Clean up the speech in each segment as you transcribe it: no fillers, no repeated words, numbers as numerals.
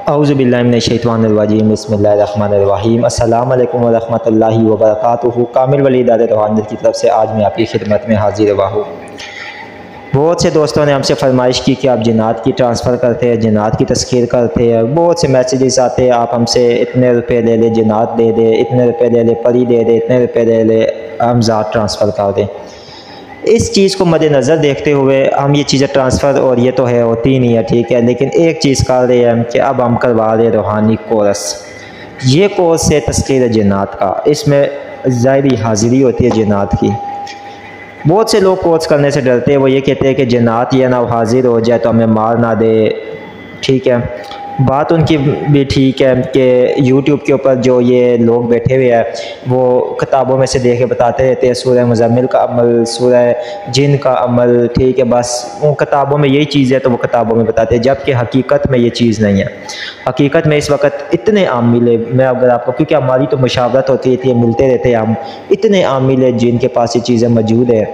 औज़ुबिल्लाहि मिनश्शैतानिर्रजीम बिस्मिल्लाहिर्रहमानिर्रहीम अस्सलामु अलैकुम वरहमतुल्लाहि वबरकातुहू। कामिल वली इदारे रूहानियत की तरफ से आज मैं आपकी खिदमत में हाजिर हुआ हूँ। बहुत से दोस्तों ने हमसे फरमाइश की कि आप जिन्नात की ट्रांसफ़र करते हैं, जिन्नात की तस्खीर करते हैं। बहुत से मैसेजेस आते हैं, आप हमसे इतने रुपए ले लें, जिन्नात दे दे, इतने रुपए ले लें, परी दे दे, इतने रुपए ले लें, हम ज़ात ट्रांसफ़र कर दें। इस चीज़ को मद्देनज़र देखते हुए हम ये चीज़ें ट्रांसफ़र और ये तो है होती ही नहीं है, ठीक है। लेकिन एक चीज़ कर रहे हैं कि अब हम करवा रहे रूहानी कोर्स। ये कोर्स है तस्खीर जिन्नात का। इसमें ज़ाहिरी हाज़िरी होती है जिन्नात की। बहुत से लोग कोर्स करने से डरते हैं, वो ये कहते हैं कि जिन्नात ये ना हाजिर हो जाए तो हमें मार ना दे, ठीक है। बात उनकी भी ठीक है कि यूट्यूब के ऊपर जो ये लोग बैठे हुए हैं वो किताबों में से देख के बताते रहते हैं सूरह मुज़म्मिल का अमल, सूरह जिन का अमल, ठीक है। बस वो किताबों में यही चीज़ है तो वो किताबों में बताते हैं, जबकि हकीकत में ये चीज़ नहीं है। हकीकत में इस वक्त इतने आमिल है, मैं अगर आपको, क्योंकि हमारी तो मुशावरत होती थी, मिलते रहते हैं हम, इतने आमिल है जिनके पास ये चीज़ें मौजूद है।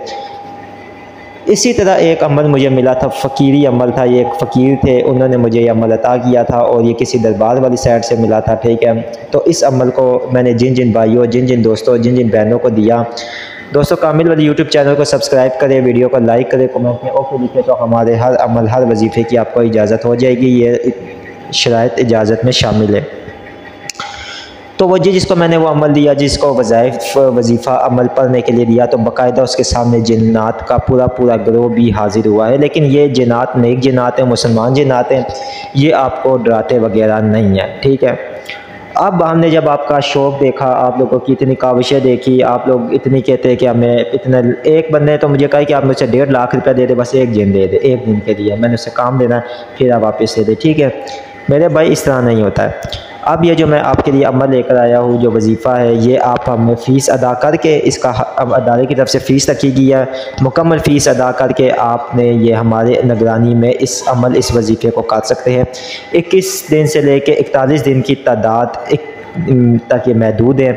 इसी तरह एक अमल मुझे मिला था, फ़कीरी अमल था। ये एक फ़कीर थे, उन्होंने मुझे ये अमल अता किया था और ये किसी दरबार वाली साइड से मिला था, ठीक है। तो इस अमल को मैंने जिन जिन भाइयों, जिन जिन दोस्तों, जिन जिन बहनों को दिया। दोस्तों, कामिल वाली यूट्यूब चैनल को सब्सक्राइब करें, वीडियो को लाइक करें, कमेंट में ओके लिखें तो हमारे हर अमल, हर वजीफ़े की आपको इजाज़त हो जाएगी। ये शराइत इजाज़त में शामिल है। तो वो जिसको मैंने वो अमल दिया, जिसको वजीफ़ा अमल पढ़ने के लिए दिया, तो बाकायदा उसके सामने जिन्नात का पूरा गिरोह भी हाजिर हुआ है। लेकिन ये जिन्नात नेक जिन्नात हैं, मुसलमान जिन्नात हैं, ये आपको डराते वगैरह नहीं है, ठीक है। अब हमने जब आपका शौक़ देखा, आप लोगों की इतनी काविशें देखी, आप लोग इतनी कहते हैं कि हमें इतने, एक बंदे ने तो मुझे कहा कि आप मुझसे 1.5 लाख रुपया दे दे, बस एक दिन दे दे, एक दिन के लिए, मैंने उसे काम देना फिर आप वापस दे दे, ठीक है। मेरे भाई इस तरह नहीं होता है। अब ये जो मैं आपके लिए अमल लेकर आया हूँ, जो वजीफ़ा है, ये आप हमें फ़ीस अदा करके, इसका अब अदारे की तरफ से फ़ीस रखी गई है, मुकम्मल फ़ीस अदा करके आपने ये हमारे निगरानी में इस अमल, इस वजीफ़े को कर सकते हैं। 21 दिन से लेके 41 दिन की तादाद तक ये महदूद है।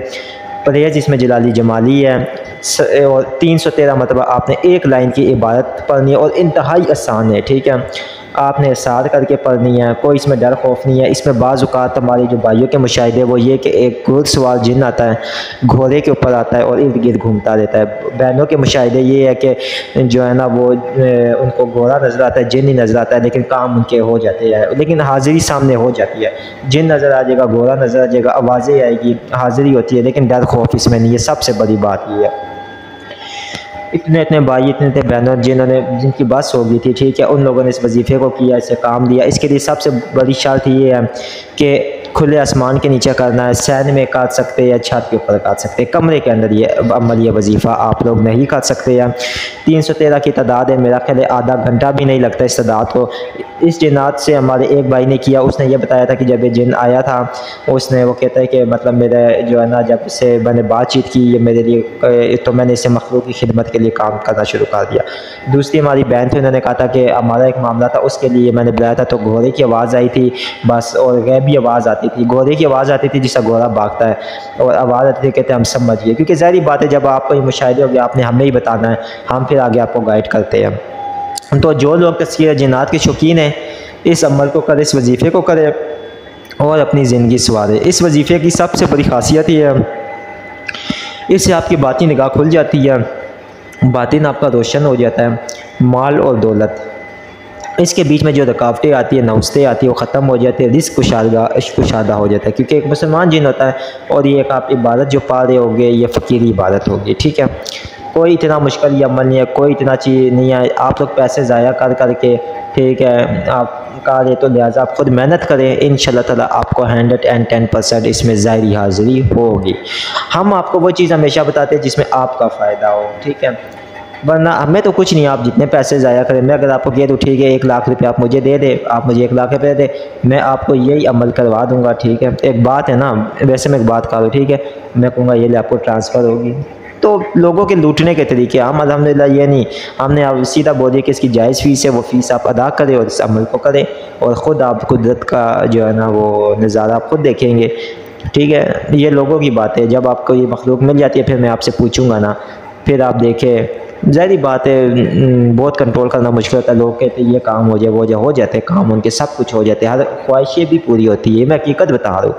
परहेज़ इसमें जलाली जमाली है और 313 मतलब आपने एक लाइन की इबारत पढ़नी है और इंतहाई आसान है, ठीक है। आपने सार करके पढ़नी है, कोई इसमें डर खौफ नहीं है। इसमें बाज़ औक़ात हमारे जो भाइयों के मुशाहिदे वो ये कि एक घुड़सवार जिन आता है, घोड़े के ऊपर आता है और इर्द गिर्द घूमता रहता है। बहनों के मुशाहिदे ये है कि जो है ना वो उनको घोड़ा नज़र आता है, जिन ही नज़र आता है, लेकिन काम उनके हो जाते हैं, लेकिन हाज़िरी सामने हो जाती है। जिन नज़र आ जाएगा, घोड़ा नज़र आ जाएगा, आवाज़ें आएगी, हाज़िरी होती है, लेकिन डर खौफ इसमें नहीं है। सबसे बड़ी बात ये है। इतने भाई, इतने बहनों जिनकी बस हो गई थी, ठीक है, उन लोगों ने इस वजीफ़े को किया, इसे काम दिया। इसके लिए सबसे बड़ी शर्त ये है कि खुले आसमान के नीचे करना है, सैन में काट सकते हैं या छत के ऊपर काट सकते हैं, कमरे के अंदर ये अमल, ये वजीफ़ा आप लोग नहीं कर सकते हैं। 313 की तादाद है, मेरा ख्याल है आधा घंटा भी नहीं लगता इस तादाद को। इस जिन्नात से हमारे एक भाई ने किया, उसने ये बताया था कि जब ये जिन आया था, उसने, वो कहता है कि मतलब मेरे जो है ना, जब से मैंने बातचीत की ये मेरे लिए, तो मैंने इसे मखलूक की खिदमत के लिए काम करना शुरू कर दिया। दूसरी हमारी बहन थी, उन्होंने कहा था कि हमारा एक मामला था, उसके लिए मैंने बुलाया था, तो घोड़े की आवाज़ आई थी बस, और गैबी आवाज़ आती थी, घोड़े की आवाज़ आती थी जिसका घोड़ा भागता है, और आवाज़ आती थी, कहते हम समझ गए। क्योंकि ज़ाहिर बात है, जब आपको ये मुशाहिदे हो गया, आपने हमें ही बताना है, हम फिर आगे आपको गाइड करते हैं। तो जो लोग तस्कीर जिन्नात के शौकीन हैं, इस अमल को करें, इस वजीफ़े को करें और अपनी ज़िंदगी संवारें। इस वजीफ़े की सबसे बड़ी खासियत ये है, इससे आपकी बाती निगाह खुल जाती है, बातिन आपका रोशन हो जाता है, माल और दौलत, इसके बीच में जो रुकावटें आती है, नौस्तें आती है, वो ख़त्म हो जाती है, रिज़्क़ कुशादा हो जाता है। क्योंकि एक मुसलमान जिन होता है और ये एक आप इबादत जो पा रहे होगे, ये फ़कीरी इबादत होगी, ठीक है। कोई इतना मुश्किल अमल नहीं है, कोई इतना चीज़ नहीं है। आप लोग पैसे ज़ाया कर करके, ठीक है, आप कर रहे, तो लिहाजा आप खुद मेहनत करें, इंशाल्लाह ताला आपको 110% इसमें ज़ाहिरी हाज़िरी होगी। हम आपको वो चीज़ हमेशा बताते हैं जिसमें आपका फ़ायदा हो, ठीक है, वरना हमें तो कुछ नहीं। आप जितने पैसे ज़ाया करें, मैं अगर आपको कह दूँ ठीक है 1 लाख रुपये आप मुझे दे दे, आप मुझे 1 लाख रुपये दे, मैं आपको यही अमल करवा दूँगा, ठीक है। एक बात है ना, वैसे मैं एक बात कर रहा हूँ, ठीक है, मैं कहूँगा ये ले आपको ट्रांसफ़र होगी। तो लोगों के लूटने के तरीके, हम अल्हम्दुलिल्लाह ये नहीं, हमने अब सीधा बोली कि इसकी जायज़ फ़ीस है, वो फ़ीस आप अदा करें और इस अमल को करें, और ख़ुद आप कुदरत का जो है ना वो नज़ारा आप ख़ुद देखेंगे, ठीक है। ये लोगों की बात है, जब आपको ये मखलूक मिल जाती है, फिर मैं आपसे पूछूँगा ना, फिर आप देखें ज़ाहिर बात है बहुत कंट्रोल करना मुश्किल होता है। लोग कहते हैं ये काम हो जाए वो जाए, हो जाते हैं काम उनके, सब कुछ हो जाते हैं, हर ख्वाहिशें भी पूरी होती है, मैं हकीकत बता रहा हूँ।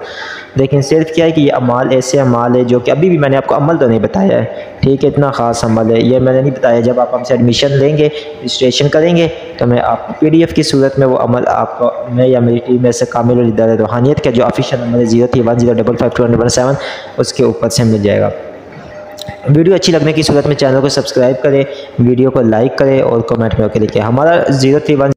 लेकिन सिर्फ क्या है कि ये अमाल ऐसे अमाल है जो कि अभी भी मैंने आपको अमल तो नहीं बताया है, ठीक है, इतना ख़ास अमल है ये मैंने नहीं बताया। जब आप हमसे एडमिशन लेंगे, रजिस्ट्रेशन करेंगे, तो मैं आपको PDF की सूरत में वो अमल आपको, मैं या मेरी टीम में से कामिल वली दादत रूहानियत का जो ऑफिशियल नंबर है 0310552217 उसके ऊपर से मिल जाएगा। वीडियो अच्छी लगने की सूरत में चैनल को सब्सक्राइब करें, वीडियो को लाइक करें और कमेंट में लिखें। हमारा 0310